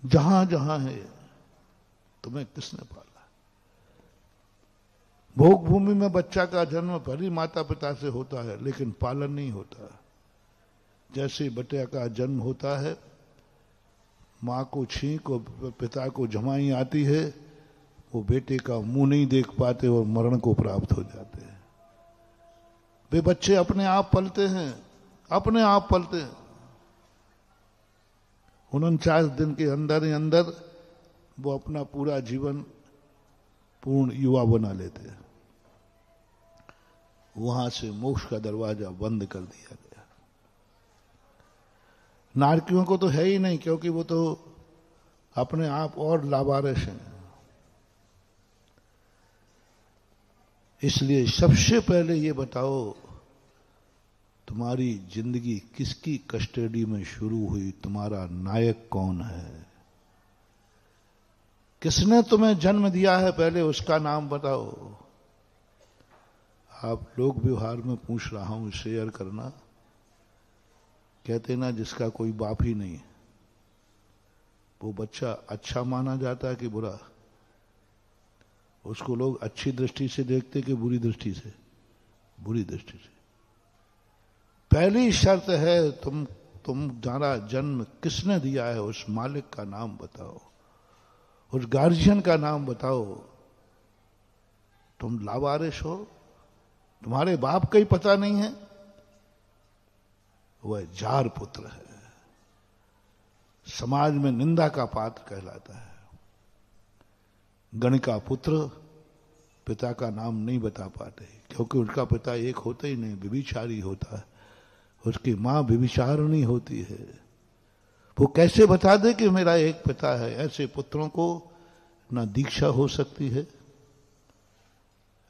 जहां जहां है तुम्हें किसने पाला। भोग भूमि में बच्चा का जन्म भली माता पिता से होता है, लेकिन पालन नहीं होता। जैसे बच्चे का जन्म होता है, माँ को छींक और पिता को जमाई आती है, वो बेटे का मुंह नहीं देख पाते और मरण को प्राप्त हो जाते हैं। वे बच्चे अपने आप पलते हैं, अपने आप पलते हैं। 49 दिन के अंदर ही अंदर वो अपना पूरा जीवन पूर्ण युवा बना लेते हैं। वहां से मोक्ष का दरवाजा बंद कर दिया गया। नारकियों को तो है ही नहीं, क्योंकि वो तो अपने आप और लावारिस हैं। इसलिए सबसे पहले ये बताओ, तुम्हारी जिंदगी किसकी कस्टडी में शुरू हुई? तुम्हारा नायक कौन है? किसने तुम्हें जन्म दिया है? पहले उसका नाम बताओ। आप लोक व्यवहार में पूछ रहा हूं, शेयर करना। कहते ना, जिसका कोई बाप ही नहीं, वो बच्चा अच्छा माना जाता है कि बुरा? उसको लोग अच्छी दृष्टि से देखते कि बुरी दृष्टि से? बुरी दृष्टि से। पहली शर्त है, तुम्हारा जन्म किसने दिया है, उस मालिक का नाम बताओ, उस गार्जियन का नाम बताओ। तुम लावारिस हो, तुम्हारे बाप का ही पता नहीं है, वह जार पुत्र है, समाज में निंदा का पात्र कहलाता है। गणिका पुत्र पिता का नाम नहीं बता पाते, क्योंकि उनका पिता एक होता ही नहीं, व्यभिचारी होता है। उसकी मां व्यभिचारिणी होती है। वो कैसे बता दे कि मेरा एक पिता है? ऐसे पुत्रों को ना दीक्षा हो सकती है,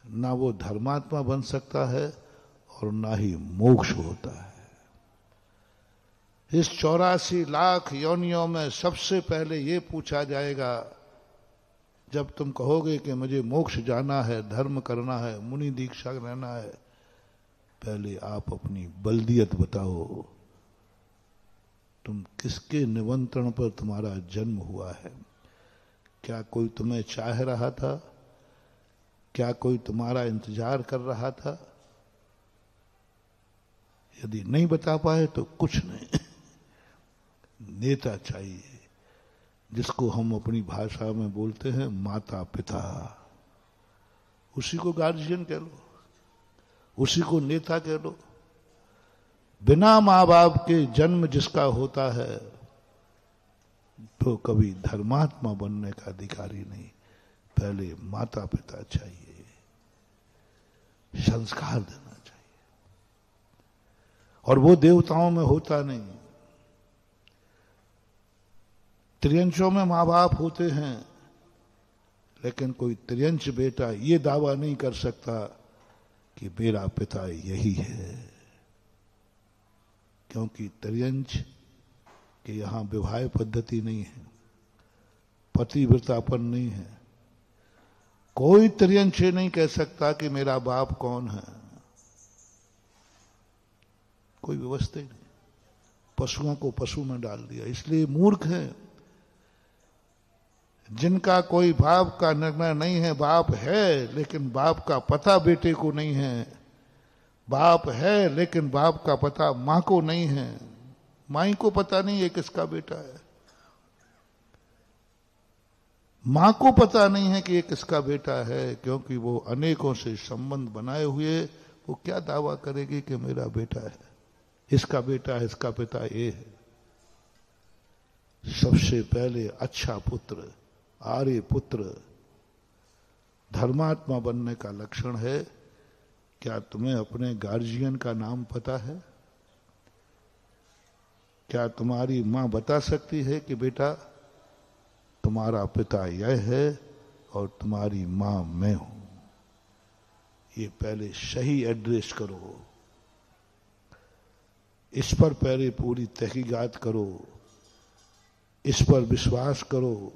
ना वो धर्मात्मा बन सकता है, और ना ही मोक्ष होता है। इस 84 लाख योनियों में सबसे पहले ये पूछा जाएगा, जब तुम कहोगे कि मुझे मोक्ष जाना है, धर्म करना है, मुनि दीक्षा रहना है, पहले आप अपनी बल्दियत बताओ। तुम किसके निमंत्रण पर तुम्हारा जन्म हुआ है? क्या कोई तुम्हें चाह रहा था? क्या कोई तुम्हारा इंतजार कर रहा था? यदि नहीं बता पाए तो कुछ नहीं। नेता चाहिए, जिसको हम अपनी भाषा में बोलते हैं माता पिता। उसी को गार्जियन कह लो, उसी को नेता कह लो। बिना मां बाप के जन्म जिसका होता है, तो कभी धर्मात्मा बनने का अधिकारी नहीं। पहले माता पिता चाहिए, संस्कार देना चाहिए, और वो देवताओं में होता नहीं। त्रियंशों में मां बाप होते हैं, लेकिन कोई त्रियंश बेटा ये दावा नहीं कर सकता कि मेरा पिता यही है, क्योंकि त्रियंश के यहां विवाह पद्धति नहीं है, पतिव्रतापन नहीं है। कोई त्रियंश नहीं कह सकता कि मेरा बाप कौन है। कोई व्यवस्था ही नहीं। पशुओं को पशु में डाल दिया, इसलिए मूर्ख है। जिनका कोई बाप का निर्णय नहीं है, बाप है लेकिन बाप का पता बेटे को नहीं है, बाप है लेकिन बाप का पता मां को नहीं है, माई को पता नहीं है किसका बेटा है, मां को पता नहीं है कि ये किसका बेटा है, क्योंकि वो अनेकों से संबंध बनाए हुए वो क्या दावा करेगी कि मेरा बेटा है, इसका बेटा है, इसका पिता ये है। सबसे पहले अच्छा पुत्र, आर्य पुत्र, धर्मात्मा बनने का लक्षण है। क्या तुम्हें अपने गार्जियन का नाम पता है? क्या तुम्हारी मां बता सकती है कि बेटा तुम्हारा पिता यह है और तुम्हारी मां मैं हूं? ये पहले सही एड्रेस करो, इस पर पहले पूरी तहकीकात करो, इस पर विश्वास करो,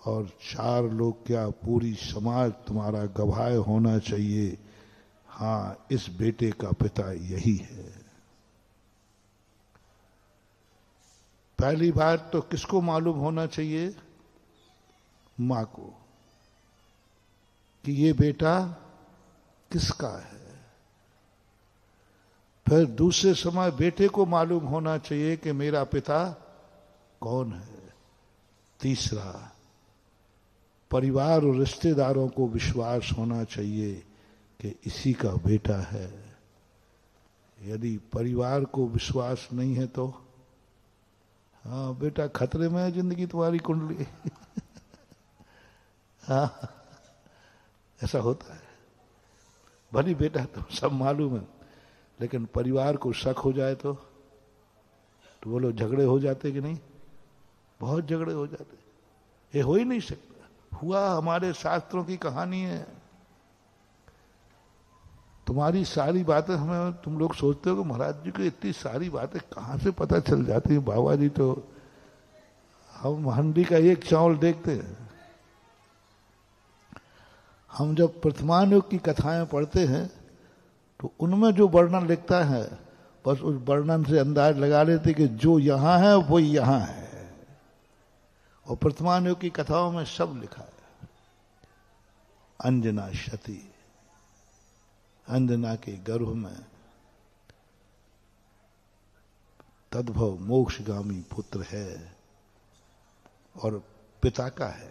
और 4 लोग क्या पूरी समाज तुम्हारा गवाह होना चाहिए, हां इस बेटे का पिता यही है। पहली बात तो किसको मालूम होना चाहिए? मां को, कि ये बेटा किसका है। फिर दूसरे समय बेटे को मालूम होना चाहिए कि मेरा पिता कौन है। तीसरा, परिवार और रिश्तेदारों को विश्वास होना चाहिए कि इसी का बेटा है। यदि परिवार को विश्वास नहीं है तो हाँ बेटा खतरे में है जिंदगी तुम्हारी कुंडली। हाँ ऐसा होता है। भली बेटा तो सब मालूम है, लेकिन परिवार को शक हो जाए तो बोलो झगड़े हो जाते कि नहीं? बहुत झगड़े हो जाते। ये हो ही नहीं सकता। हुआ हमारे शास्त्रों की कहानी है। तुम्हारी सारी बातें हमें, तुम लोग सोचते हो कि महाराज जी को इतनी सारी बातें कहां से पता चल जाती है। बाबा जी तो हम हंडी का एक चावल देखते हैं। हम जब प्रथमानुग की कथाएं पढ़ते हैं तो उनमें जो वर्णन लिखता है बस उस वर्णन से अंदाज लगा लेते कि जो यहां है वो यहां है। और प्रथमानुग की कथाओं में सब लिखा है। अंजना शती, अंजना के गर्भ में तद्भव मोक्षगामी पुत्र है और पिता का है,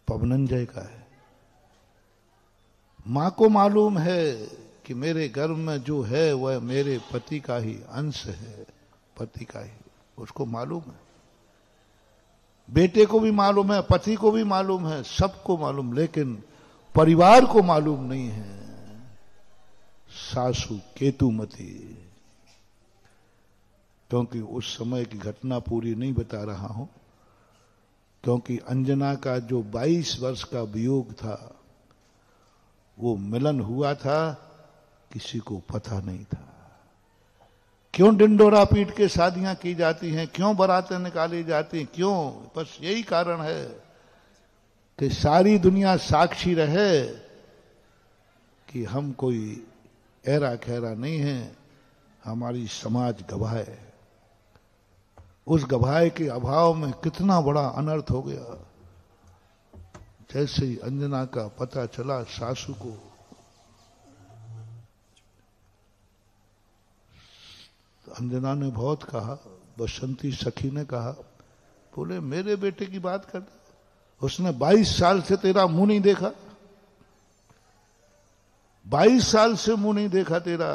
पवनंजय का है। मां को मालूम है कि मेरे गर्भ में जो है वह मेरे पति का ही अंश है, पति का ही, उसको मालूम है। बेटे को भी मालूम है, पति को भी मालूम है, सबको मालूम, लेकिन परिवार को मालूम नहीं है। सासू केतुमती, क्योंकि उस समय की घटना पूरी नहीं बता रहा हूं, क्योंकि अंजना का जो 22 वर्ष का वियोग था वो मिलन हुआ था, किसी को पता नहीं था। क्यों डिंडोरा पीट के शादियां की जाती हैं, क्यों बारातें निकाली जाती हैं, क्यों? बस यही कारण है कि सारी दुनिया साक्षी रहे कि हम कोई ऐरा खैरा नहीं है, हमारी समाज गवाह है। उस गवाह के अभाव में कितना बड़ा अनर्थ हो गया। जैसे ही अंजना का पता चला सासू को, अंजना ने बहुत कहा, बसंती सखी ने कहा, बोले मेरे बेटे की बात कर, उसने 22 साल से तेरा मुंह नहीं देखा, 22 साल से मुंह नहीं देखा तेरा।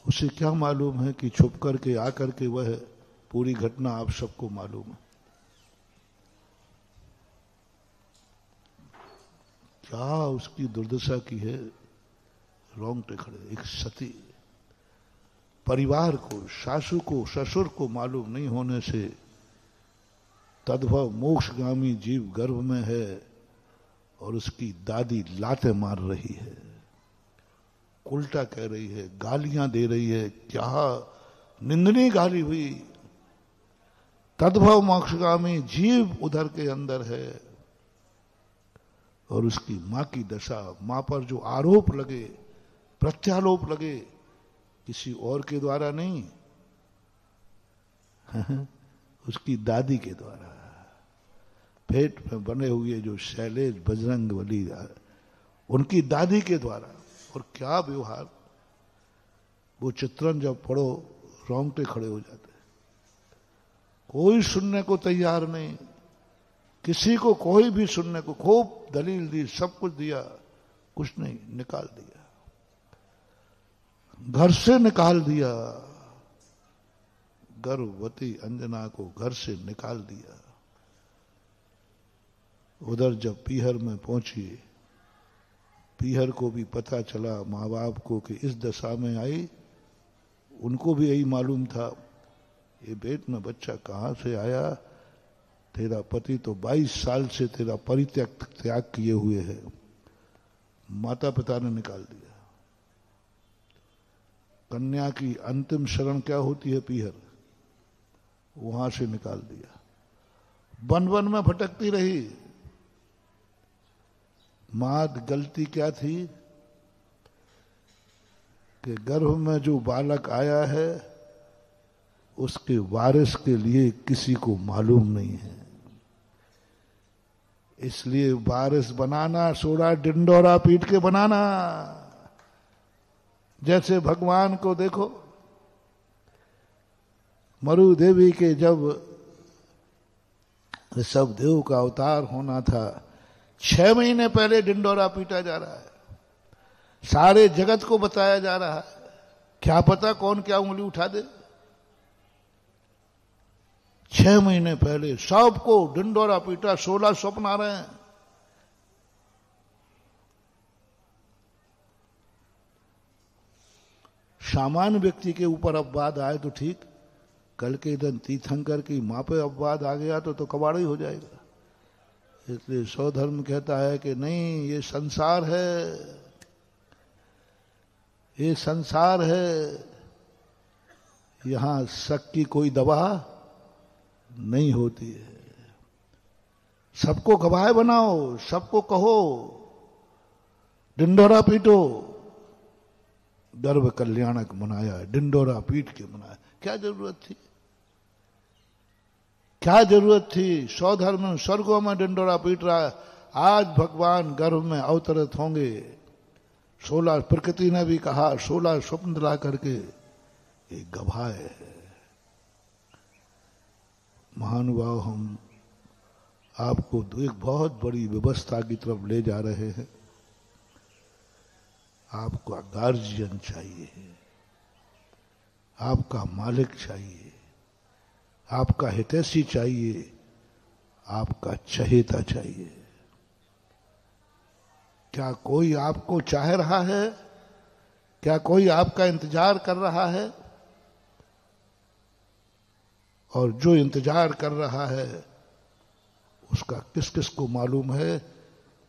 उसे क्या मालूम है कि छुप करके आकर के वह पूरी घटना आप सबको मालूम है। क्या उसकी दुर्दशा की है, रोंगटे खड़े। एक सती, परिवार को, सासू को, ससुर को मालूम नहीं होने से तद्भव मोक्षगामी जीव गर्भ में है और उसकी दादी लाते मार रही है, उल्टा कह रही है, गालियां दे रही है। क्या निंदनीय गाली हुई। तद्भव मोक्षगामी जीव उधर के अंदर है और उसकी मां की दशा, मां पर जो आरोप लगे, प्रत्यारोप लगे, किसी और के द्वारा नहीं, उसकी दादी के द्वारा, पेट में बने हुए जो शैलेश बजरंग बली उनकी दादी के द्वारा। और क्या व्यवहार, वो चित्रण जब पढ़ो रोंगटे खड़े हो जाते। कोई सुनने को तैयार नहीं, किसी को कोई भी सुनने को, खूब दलील दी, सब कुछ दिया, कुछ नहीं, निकाल दिया, घर से निकाल दिया। गर्भवती अंजना को घर से निकाल दिया। उधर जब पीहर में पहुंची, पीहर को भी पता चला, माँ बाप को, कि इस दशा में आई। उनको भी यही मालूम था, ये पेट में बच्चा कहां से आया, तेरा पति तो 22 साल से तेरा त्याग किए हुए है। माता पिता ने निकाल दिया। कन्या की अंतिम शरण क्या होती है? पीहर, वहां से निकाल दिया। वन वन में भटकती रही। मात गलती क्या थी कि गर्भ में जो बालक आया है उसके वारिस के लिए किसी को मालूम नहीं है। इसलिए वारिस बनाना सोड़ा डिंडोरा पीट के बनाना। जैसे भगवान को देखो, मरु देवी के जब ऋषभ देव का अवतार होना था, 6 महीने पहले डिंडोरा पीटा जा रहा है, सारे जगत को बताया जा रहा है। क्या पता कौन क्या उंगली उठा दे। 6 महीने पहले सबको डिंडोरा पीटा, 16 स्वप्न आ रहे हैं। सामान्य व्यक्ति के ऊपर अपवाद आए तो ठीक, कल के दिन तीर्थंकर की मां पे अपवाद आ गया तो कबाड़ ही हो जाएगा। इसलिए स्वधर्म कहता है कि नहीं, ये संसार है, ये संसार है, यहां शक की कोई दवा नहीं होती है। सबको गवाह बनाओ, सबको कहो, डिंडोरा पीटो। गर्भ कल्याणक मनाया, डिंडोरा पीट के मनाया। क्या जरूरत थी? क्या जरूरत थी? स्वधर्म स्वर्गों में डिंडोरा पीट रहा है। आज भगवान गर्भ में अवतरित होंगे। 16 प्रकृति ने भी कहा, 16 स्वप्न ला करके एक गवाह है। महानुभाव, हम आपको एक बहुत बड़ी व्यवस्था की तरफ ले जा रहे हैं। आपका गार्जियन चाहिए, आपका मालिक चाहिए, आपका हितैषी चाहिए, आपका चहेता चाहिए। क्या कोई आपको चाह रहा है? क्या कोई आपका इंतजार कर रहा है? और जो इंतजार कर रहा है उसका किस किस को मालूम है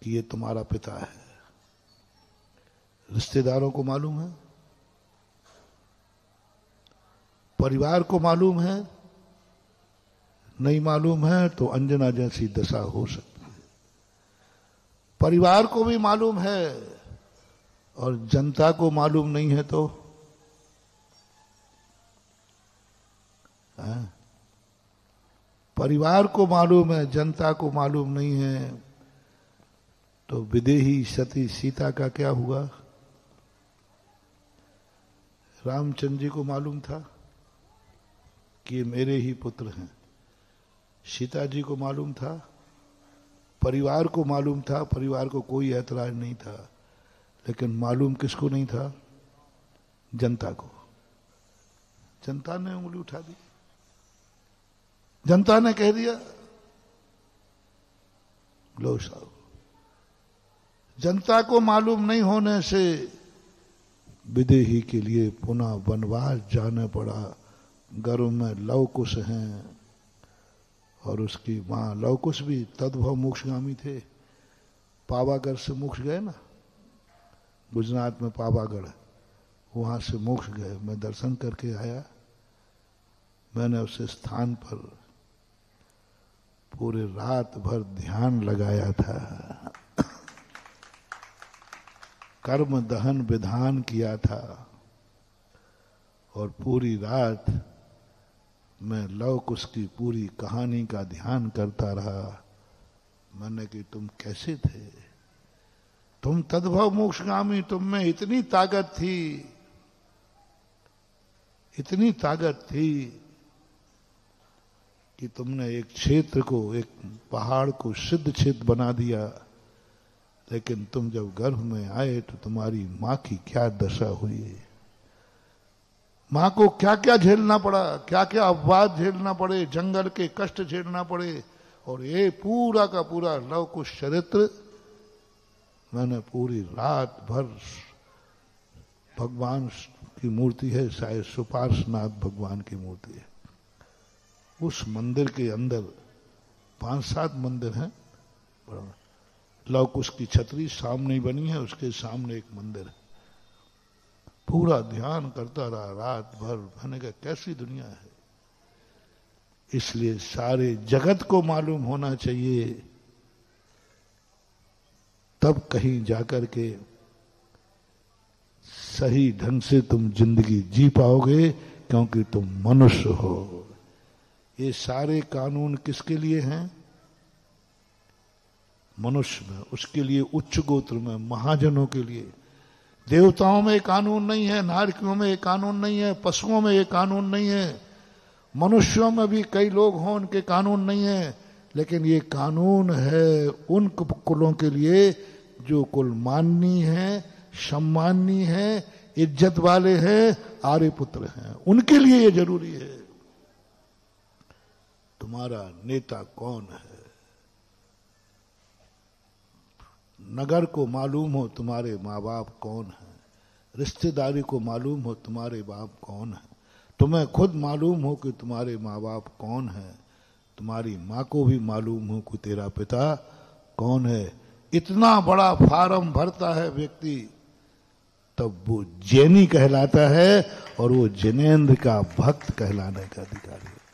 कि ये तुम्हारा पिता है? रिश्तेदारों को मालूम है, परिवार को मालूम है, नहीं मालूम है तो अंजना जैसी दशा हो सकती है। परिवार को भी मालूम है और जनता को मालूम नहीं है तो परिवार को मालूम है, जनता को मालूम नहीं है तो विदेही सती सीता का क्या हुआ? रामचंद्र जी को मालूम था कि ये मेरे ही पुत्र हैं। सीता जी को मालूम था, परिवार को मालूम था, परिवार को कोई ऐतराज नहीं था। लेकिन मालूम किसको नहीं था? जनता को। जनता ने उंगली उठा दी, जनता ने कह दिया लो साहब। जनता को मालूम नहीं होने से विदेही के लिए पुनः वनवास जाना पड़ा। गर्भ में लवकुश हैं और उसकी मां, लवकुश भी तद्भव मोक्षगामी थे। पावागढ़ से मोक्ष गए ना, गुजरात में पावागढ़, वहां से मोक्ष गए। मैं दर्शन करके आया। मैंने उस स्थान पर पूरे रात भर ध्यान लगाया था, कर्म दहन विधान किया था और पूरी रात मैं लवकुश की पूरी कहानी का ध्यान करता रहा। मैंने कि तुम कैसे थे? तुम तद्भव मोक्षगामी, तुम में इतनी ताकत थी, इतनी ताकत थी कि तुमने एक क्षेत्र को, एक पहाड़ को सिद्ध क्षेत्र बना दिया। लेकिन तुम जब गर्भ में आए तो तुम्हारी मां की क्या दशा हुई? मां को क्या क्या झेलना पड़ा, क्या क्या अपवाद झेलना पड़े, जंगल के कष्ट झेलना पड़े। और ये पूरा का पूरा लवकुश चरित्र मैंने पूरी रात भर, भगवान की मूर्ति है, शायद सुपार्शनाथ भगवान की मूर्ति है। उस मंदिर के अंदर 5-7 मंदिर हैं। लवकुश की छतरी सामने ही बनी है, उसके सामने एक मंदिर है। पूरा ध्यान करता रहा रात भर। मैंने कहा कैसी दुनिया है। इसलिए सारे जगत को मालूम होना चाहिए, तब कहीं जाकर के सही ढंग से तुम जिंदगी जी पाओगे। क्योंकि तुम मनुष्य हो। ये सारे कानून किसके लिए हैं? मनुष्य में, उसके लिए उच्च गोत्र में, महाजनों के लिए। देवताओं में ये कानून नहीं है, नारकियों में ये कानून नहीं है, पशुओं में ये कानून नहीं है, मनुष्यों में भी कई लोग हों उनके कानून नहीं है, लेकिन ये कानून है उन कुलों के लिए जो कुल माननीय है, सम्माननीय है, इज्जत वाले हैं, आर्य पुत्र हैं, उनके लिए ये जरूरी है। तुम्हारा नेता कौन है? नगर को मालूम हो तुम्हारे माँ बाप कौन है, रिश्तेदारी को मालूम हो तुम्हारे बाप कौन है, तुम्हें खुद मालूम हो कि तुम्हारे माँ बाप कौन है, तुम्हारी माँ को भी मालूम हो कि तेरा पिता कौन है। इतना बड़ा फार्म भरता है व्यक्ति, तब वो जैनी कहलाता है और वो जिनेंद्र का भक्त कहलाने का अधिकारी है।